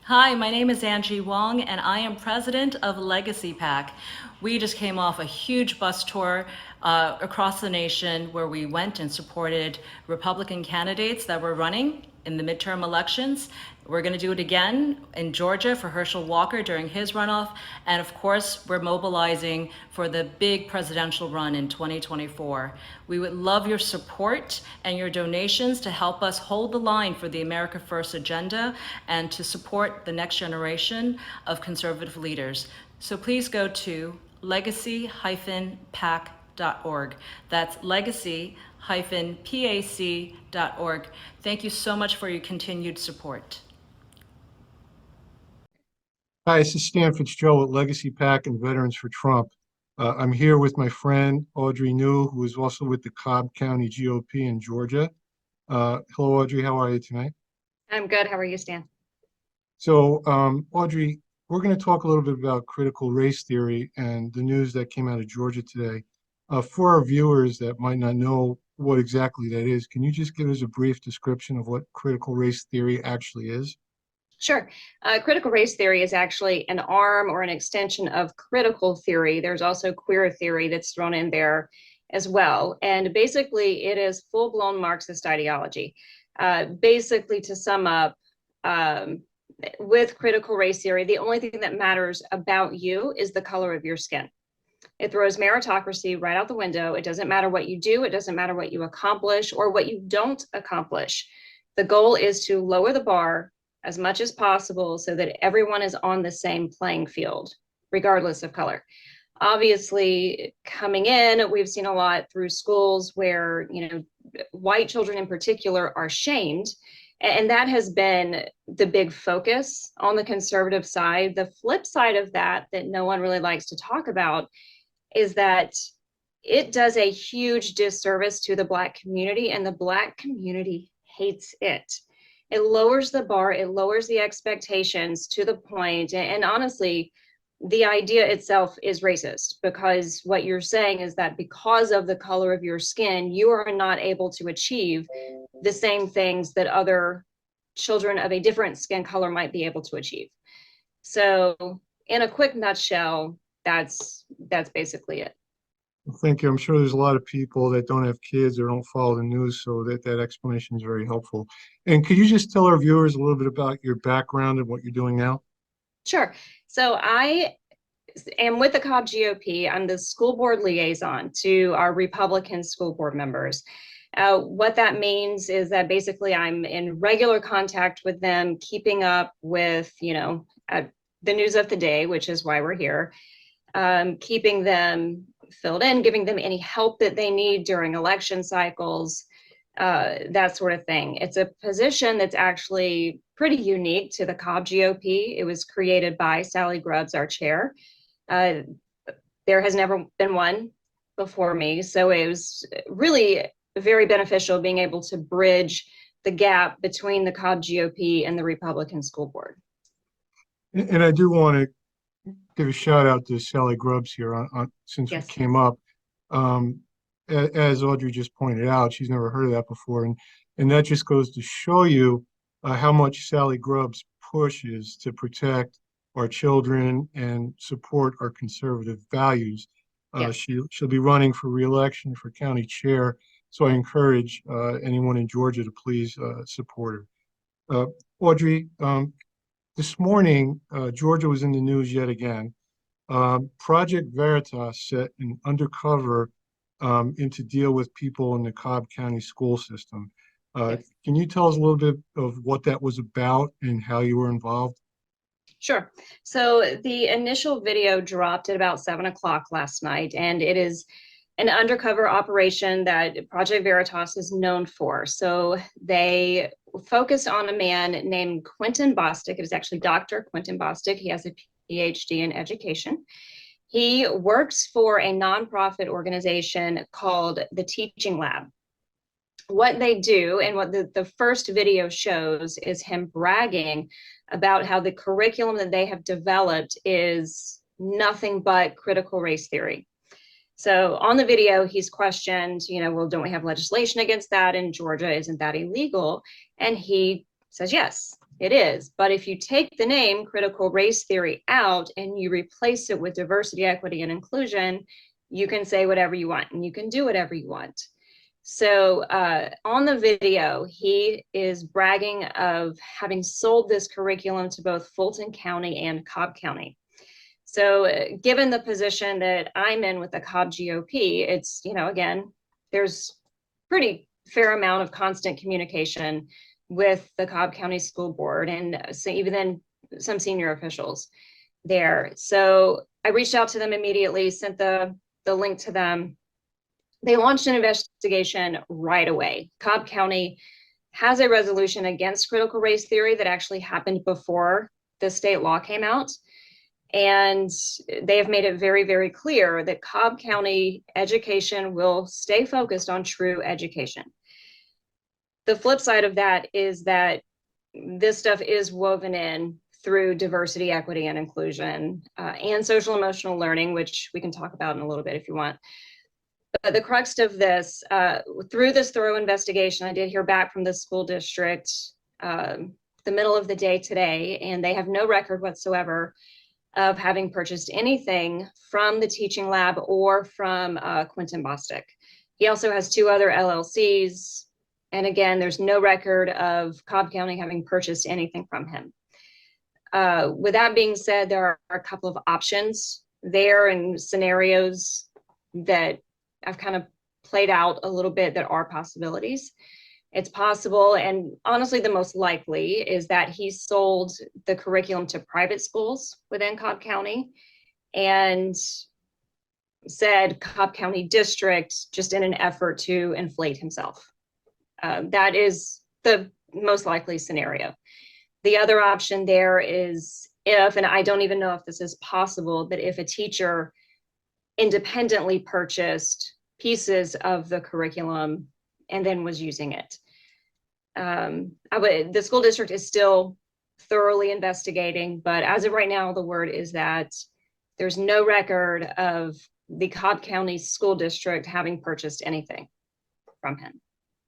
Hi, my name is Angie Wong, and I am president of Legacy PAC. We just came off a huge bus tour across the nation where we went and supported Republican candidates that were running in the midterm elections. We're going to do it again in Georgia for Herschel Walker during his runoff. And of course, we're mobilizing for the big presidential run in 2024. We would love your support and your donations to help us hold the line for the America First agenda and to support the next generation of conservative leaders. So please go to legacy-pac.org. That's legacy-pac.org. Thank you so much for your continued support. Hi, this is Stan Fitzgerald with Legacy PAC and Veterans for Trump. I'm here with my friend Audrey Neu, who is also with the Cobb County GOP in Georgia. Hello, Audrey. How are you tonight? I'm good. How are you, Stan? So, Audrey, we're going to talk a little bit about critical race theory and the news that came out of Georgia today. For our viewers that might not know what exactly that is, can you just give us a brief description of what critical race theory actually is? Sure. Critical race theory is actually an arm or an extension of critical theory. There's also queer theory that's thrown in there as well. And basically, it is full-blown Marxist ideology. Basically, to sum up, with critical race theory, the only thing that matters about you is the color of your skin. It throws meritocracy right out the window. It doesn't matter what you do. It doesn't matter what you accomplish or what you don't accomplish. The goal is to lower the bar as much as possible so that everyone is on the same playing field, regardless of color. Obviously, coming in, we've seen a lot through schools where, white children in particular are shamed. And that has been the big focus on the conservative side. The flip side of that no one really likes to talk about is that it does a huge disservice to the Black community, and the Black community hates it. It lowers the bar, it lowers the expectations to the point, and honestly, the idea itself is racist, because what you're saying is that because of the color of your skin, you are not able to achieve the same things that other children of a different skin color might be able to achieve. So in a quick nutshell, that's basically it. Thank you. I'm sure there's a lot of people that don't have kids or don't follow the news, so that explanation is very helpful. And could you just tell our viewers a little bit about your background and what you're doing now? Sure. So I am with the Cobb GOP. I'm the school board liaison to our Republican school board members. What that means is that basically I'm in regular contact with them, keeping up with, the news of the day, which is why we're here, keeping them filled in, giving them any help that they need during election cycles, that sort of thing. It's a position that's actually pretty unique to the Cobb GOP. It was created by Sally Grubbs, our chair. There has never been one before me. So it was really very beneficial being able to bridge the gap between the Cobb GOP and the Republican school board. And I do want to give a shout out to Sally Grubbs here since Yes. we came up. As Audrey just pointed out, she's never heard of that before. And that just goes to show you how much Sally Grubbs pushes to protect our children and support our conservative values. Yes. She'll be running for re-election for county chair. So I encourage anyone in Georgia to please support her. Audrey, this morning, Georgia was in the news yet again. Project Veritas set an undercover in to deal with people in the Cobb County school system. Yes. Can you tell us a little bit of what that was about and how you were involved? Sure. So the initial video dropped at about 7 o'clock last night, and it is an undercover operation that Project Veritas is known for. So they focused on a man named Quentin Bostic. It is actually Dr. Quentin Bostic. He has a PhD in education. He works for a nonprofit organization called the Teaching Lab. What they do, and what the first video shows, is him bragging about how the curriculum that they have developed is nothing but critical race theory. So on the video, he's questioned, well, don't we have legislation against that in Georgia? Isn't that illegal? And he says, yes. It is. But if you take the name critical race theory out and you replace it with diversity, equity, and inclusion, you can say whatever you want and you can do whatever you want. So on the video, he is bragging of having sold this curriculum to both Fulton County and Cobb County. So given the position that I'm in with the Cobb GOP, it's, again, there's pretty fair amount of constant communication with the Cobb County School Board and so even then some senior officials there. So I reached out to them immediately, sent the link to them. They launched an investigation right away. Cobb County has a resolution against critical race theory that actually happened before the state law came out. And they have made it very, very clear that Cobb County education will stay focused on true education. The flip side of that is that this stuff is woven in through diversity, equity, and inclusion, and social emotional learning, which we can talk about in a little bit if you want. But the crux of this, through this thorough investigation, I did hear back from the school district the middle of the day today, and they have no record whatsoever of having purchased anything from the teaching lab or from Quentin Bostic. He also has 2 other LLCs. And again, there's no record of Cobb County having purchased anything from him. With that being said, there are a couple of options there and scenarios that I've kind of played out a little bit that are possibilities. It's possible, and honestly, the most likely is that he sold the curriculum to private schools within Cobb County and said Cobb County District just in an effort to inflate himself. That is the most likely scenario. The other option there is if, and I don't even know if this is possible, but if a teacher independently purchased pieces of the curriculum and then was using it. The school district is still thoroughly investigating, but as of right now, the word is that there's no record of the Cobb County School District having purchased anything from him.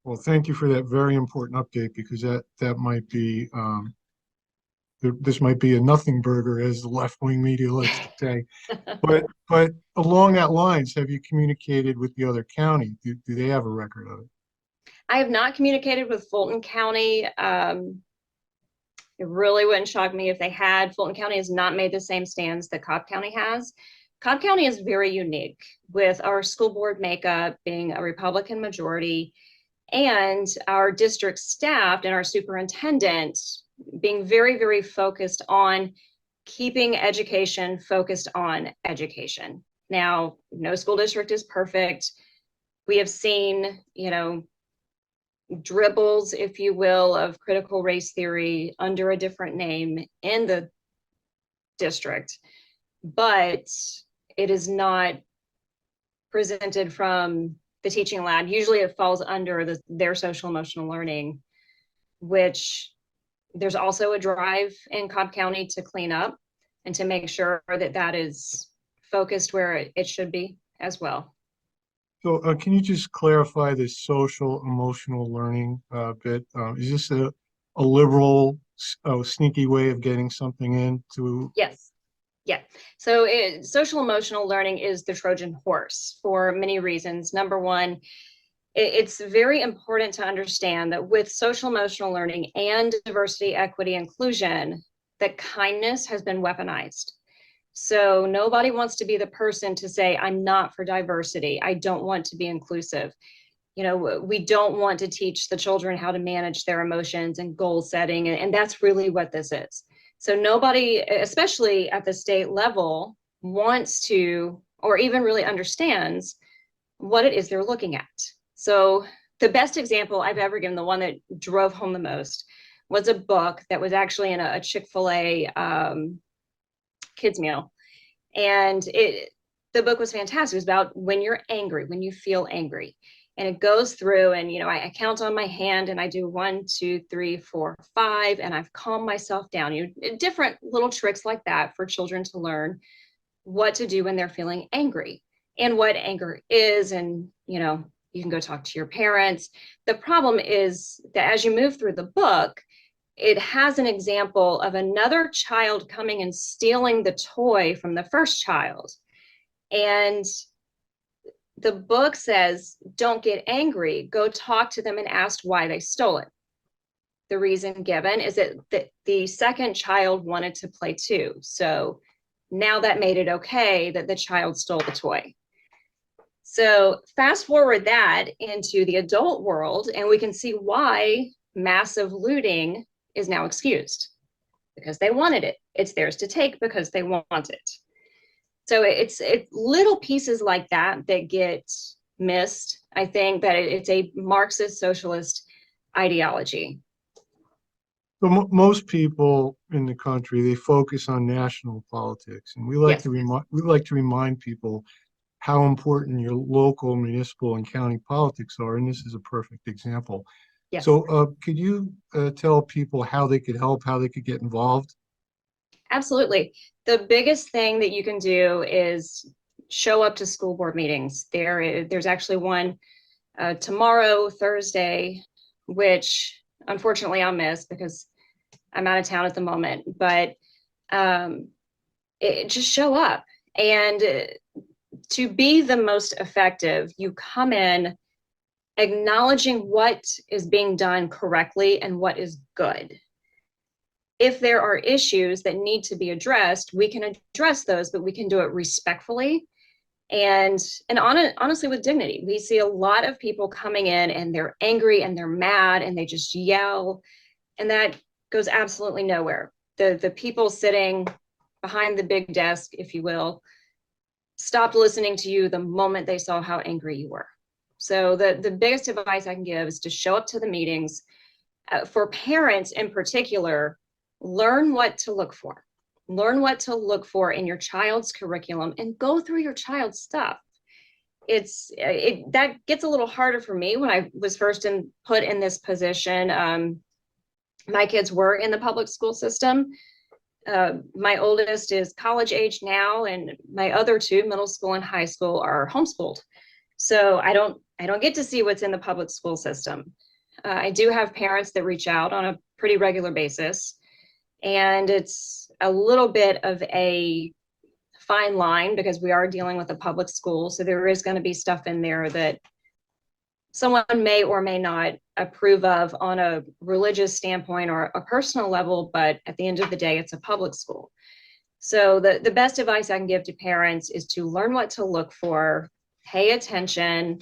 Well, thank you for that very important update, because that might be this might be a nothing burger, as the left-wing media likes to say. But along that lines, have you communicated with the other county? Do they have a record of it? I have not communicated with Fulton County. It really wouldn't shock me if they had. Fulton County has not made the same stands that Cobb County has. Cobb County is very unique with our school board makeup being a Republican majority and our district staff and our superintendent being very, very focused on keeping education focused on education. Now, no school district is perfect. We have seen, dribbles, if you will, of critical race theory under a different name in the district, but it is not presented from the teaching lab. Usually it falls under their social emotional learning, which there's also a drive in Cobb County to clean up and to make sure that that is focused where it should be as well. So can you just clarify this social emotional learning bit? Is this a liberal, sneaky way of getting something into? Yes. Yeah. So social emotional learning is the Trojan horse for many reasons. Number one, it's very important to understand that with social emotional learning and diversity, equity, inclusion, that kindness has been weaponized. So nobody wants to be the person to say, I'm not for diversity. I don't want to be inclusive. We don't want to teach the children how to manage their emotions and goal setting. And that's really what this is. So nobody, especially at the state level, wants to, or even really understands what it is they're looking at. So the best example I've ever given, the one that drove home the most, was a book that was actually in a Chick-fil-A kids meal. And the book was fantastic. It was about when you're angry, when you feel angry. And it goes through and, I count on my hand and I do 1, 2, 3, 4, 5, and I've calmed myself down. Different little tricks like that for children to learn what to do when they're feeling angry and what anger is. And, you can go talk to your parents. The problem is that as you move through the book, it has an example of another child coming and stealing the toy from the first child. And the book says, don't get angry, go talk to them and ask why they stole it. The reason given is that the second child wanted to play too. So now that made it okay that the child stole the toy. So fast forward that into the adult world, and we can see why massive looting is now excused, because they wanted it. It's theirs to take because they want it. So it's little pieces like that that get missed. I think that it's a Marxist socialist ideology. So most people in the country, they focus on national politics, and we like Yes. to remind people how important your local, municipal, and county politics are, and this is a perfect example. Yes. So could you tell people how they could help, how they could get involved? Absolutely. The biggest thing that you can do is show up to school board meetings. There's actually one tomorrow, Thursday, which unfortunately I'll miss because I'm out of town at the moment, but just show up. And to be the most effective, you come in acknowledging what is being done correctly and what is good. If there are issues that need to be addressed, we can address those, but we can do it respectfully and honestly with dignity. We see a lot of people coming in and they're angry and they're mad and they just yell, and that goes absolutely nowhere. The people sitting behind the big desk, if you will, stopped listening to you the moment they saw how angry you were. So the biggest advice I can give is to show up to the meetings. For parents in particular, learn what to look for. Learn what to look for in your child's curriculum and go through your child's stuff. That gets a little harder for me when I was first put in this position. My kids were in the public school system. My oldest is college age now, and my other two, middle school and high school, are homeschooled. So I don't get to see what's in the public school system. I do have parents that reach out on a pretty regular basis, and it's a little bit of a fine line because we are dealing with a public school. So there is going to be stuff in there that someone may or may not approve of on a religious standpoint or a personal level, but at the end of the day, it's a public school. So the best advice I can give to parents is to learn what to look for, pay attention,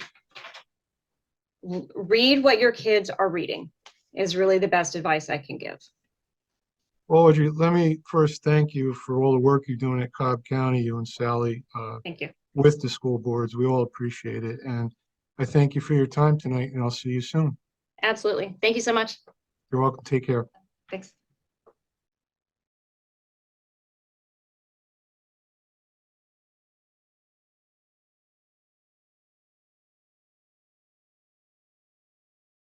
read what your kids are reading is really the best advice I can give. Well, Audrey, let me first thank you for all the work you're doing at Cobb County, you and Sally, Thank you. with the school boards. We all appreciate it. And I thank you for your time tonight, and I'll see you soon. Absolutely. Thank you so much. You're welcome. Take care. Thanks.